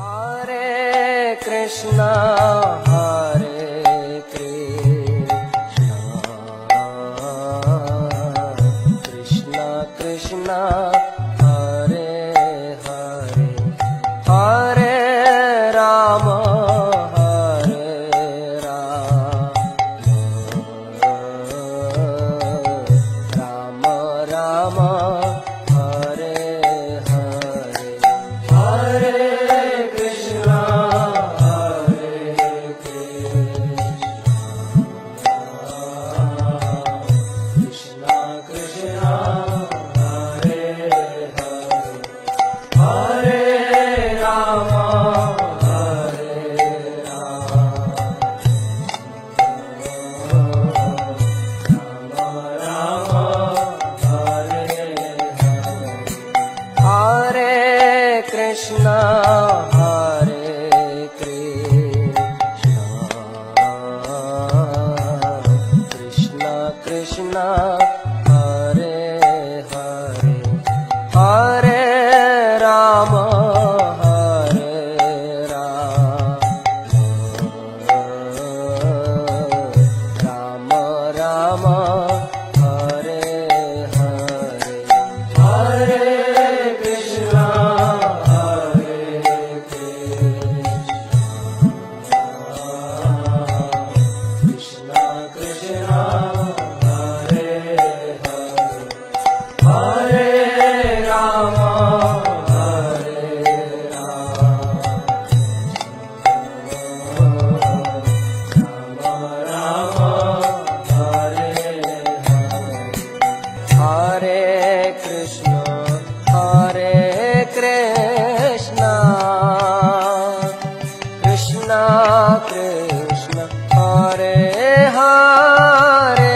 Hare Krishna, Hare Krishna, Krishna Krishna, Hare Hare, Hare Rama, Hare Rama, Rama Rama, Hare Hare, Hare Krishna, Hare Krishna, Krishna Krishna, Hare Hare, Hare Rama, Hare Rama, Rama Rama, Hare Hare, Hare Krishna, Hare Krishna, Krishna Krishna, Hare Hare, Hare Rama, Hare Rama, Rama Rama, Hare Hare, Hare Krishna, Hare Krishna, Krishna Krishna, Hare Hare,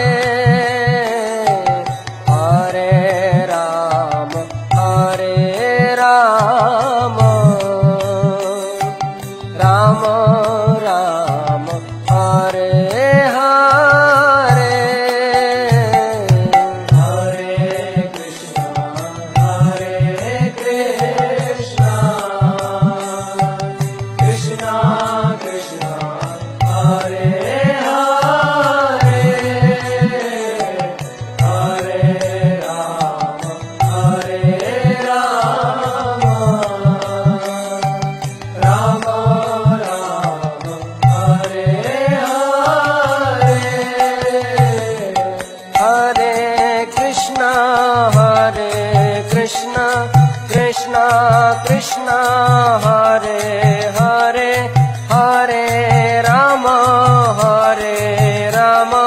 Hare Rama, Hare Rama, Rama Rama, Hare Hare, Hare Krishna, Hare Krishna, Krishna Krishna, Hare Hare, Hare Rama, Hare Rama, Rama Rama, Hare Hare, Hare Krishna, Hare Krishna, Krishna Krishna, Hare Hare, Hare Rama, Hare Rama,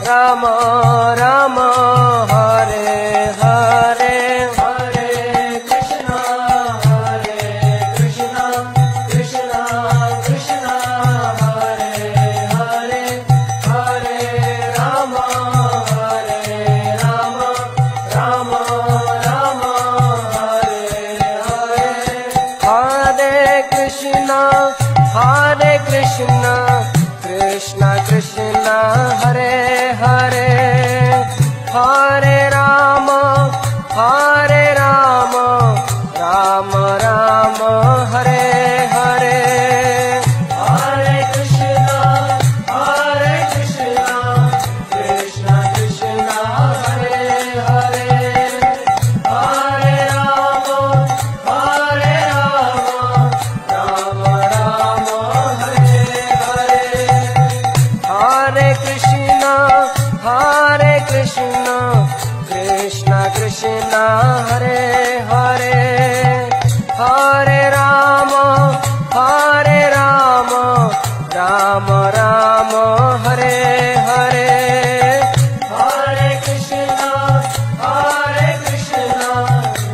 Rama Rama, Hare Hare, Hare Krishna, Hare Krishna, Krishna Krishna, Hare Hare, Hare Rama, Hare Rama, Rama Rama, Hare Hare, Hare Krishna, Hare Krishna, Krishna Krishna, Hare Hare, Hare Rama, Hare Rama, Rama Rama, Hare Hare, Hare Krishna, Hare Krishna, Krishna Krishna, Hare Hare, Hare Rama, Hare Rama, Rama Rama, Hare Hare, Hare Krishna, Hare Krishna, Krishna Krishna, Hare Hare, Hare Rama, Hare Rama, Rama Rama, Hare Hare, Hare Krishna, Hare Krishna, Krishna Krishna, Hare Hare, Hare Rama, Hare Rama, Rama Rama, Hare Hare, Hare Krishna, Hare Krishna,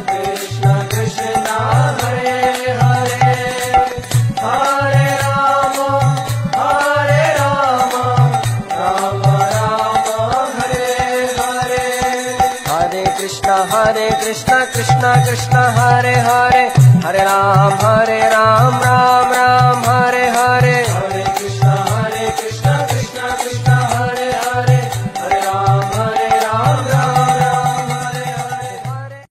Krishna Krishna, Hare Hare, Hare Rama, Hare Rama, Rama Rama, Hare Hare, Hare Krishna, Krishna Krishna, Hare Hare, Hare Ram, Ram Ram, Hare Hare,